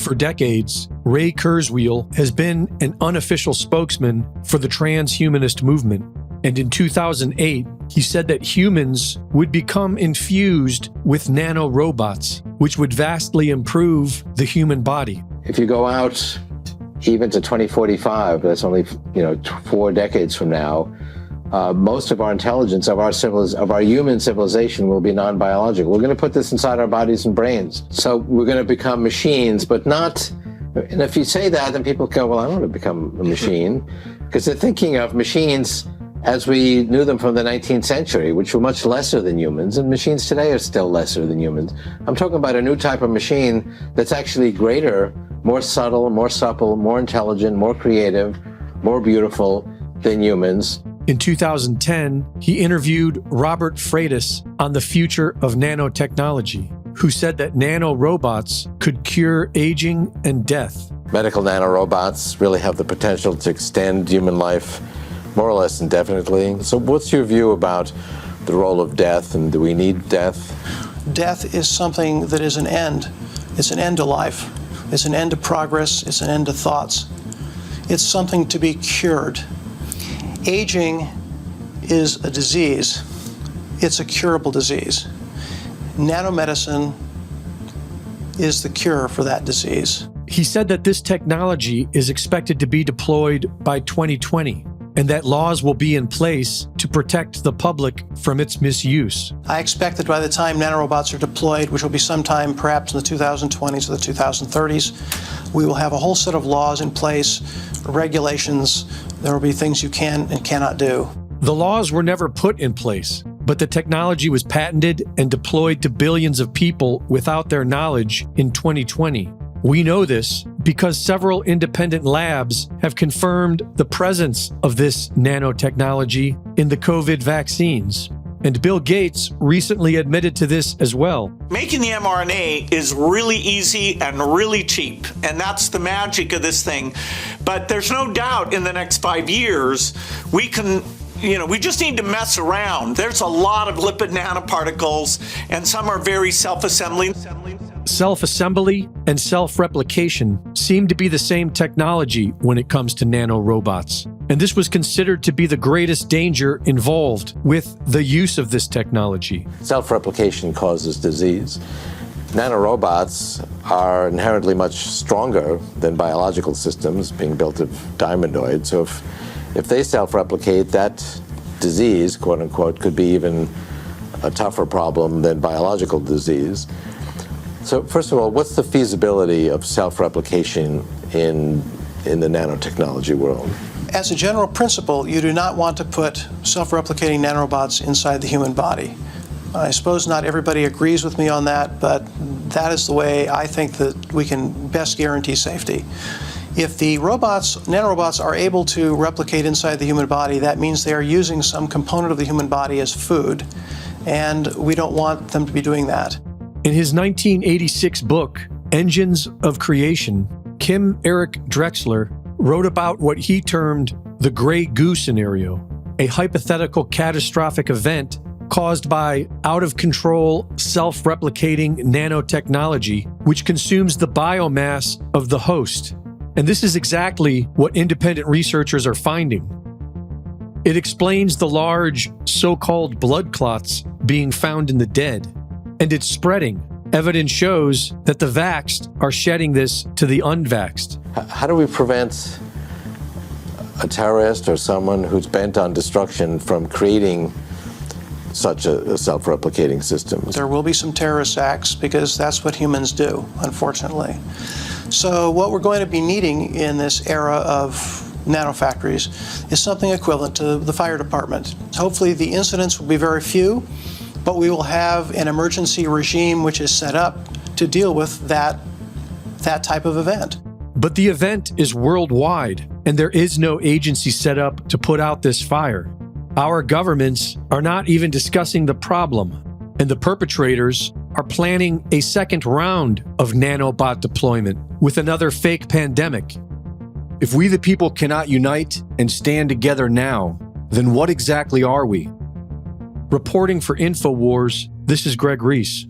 For decades, Ray Kurzweil has been an unofficial spokesman for the transhumanist movement. And in 2008, he said that humans would become infused with nanorobots, which would vastly improve the human body. If you go out even to 2045, that's only 4 decades from now, most of our intelligence, of our human civilization will be non-biological. We're going to put this inside our bodies and brains. So we're going to become machines, but not, and if you say that, then people go, well, I don't want to become a machine, because they're thinking of machines as we knew them from the 19th century, which were much lesser than humans, and machines today are still lesser than humans. I'm talking about a new type of machine that's actually greater, more subtle, more supple, more intelligent, more creative, more beautiful than humans. In 2010, he interviewed Robert Freitas on the future of nanotechnology, who said that nanorobots could cure aging and death. Medical nanorobots really have the potential to extend human life more or less indefinitely. So what's your view about the role of death, and do we need death? Death is something that is an end. It's an end to life. It's an end to progress. It's an end to thoughts. It's something to be cured. Aging is a disease. It's a curable disease. Nanomedicine is the cure for that disease. He said that this technology is expected to be deployed by 2020, and that laws will be in place to protect the public from its misuse. I expect that by the time nanorobots are deployed, which will be sometime perhaps in the 2020s or the 2030s, we will have a whole set of laws in place, regulations. There will be things you can and cannot do. The laws were never put in place, but the technology was patented and deployed to billions of people without their knowledge in 2020. We know this because several independent labs have confirmed the presence of this nanotechnology in the COVID vaccines. And Bill Gates recently admitted to this as well. Making the mRNA is really easy and really cheap, and that's the magic of this thing. But there's no doubt in the next 5 years, we just need to mess around. There's a lot of lipid nanoparticles, and some are very self-assembling. Self-assembly and self-replication seem to be the same technology when it comes to nanorobots. And this was considered to be the greatest danger involved with the use of this technology. Self-replication causes disease. Nanorobots are inherently much stronger than biological systems being built of diamondoid. So if they self-replicate, that disease, quote unquote, could be even a tougher problem than biological disease. So first of all, what's the feasibility of self-replication in the nanotechnology world? As a general principle, you do not want to put self-replicating nanorobots inside the human body. I suppose not everybody agrees with me on that, but that is the way I think that we can best guarantee safety. If the nanorobots are able to replicate inside the human body, that means they are using some component of the human body as food, and we don't want them to be doing that. In his 1986 book, Engines of Creation, Kim Eric Drexler wrote about what he termed the gray goo scenario, a hypothetical catastrophic event caused by out-of-control, self-replicating nanotechnology, which consumes the biomass of the host. And this is exactly what independent researchers are finding. It explains the large, so-called blood clots being found in the dead, and it's spreading. Evidence shows that the vaxxed are shedding this to the unvaxxed. How do we prevent a terrorist or someone who's bent on destruction from creating such a self-replicating system? There will be some terrorist acts because that's what humans do, unfortunately. So what we're going to be needing in this era of nanofactories is something equivalent to the fire department. Hopefully the incidents will be very few, but we will have an emergency regime which is set up to deal with that type of event. But the event is worldwide, and there is no agency set up to put out this fire. Our governments are not even discussing the problem, and the perpetrators are planning a second round of nanobot deployment with another fake pandemic. If we the people cannot unite and stand together now, then what exactly are we? Reporting for InfoWars, this is Greg Reese.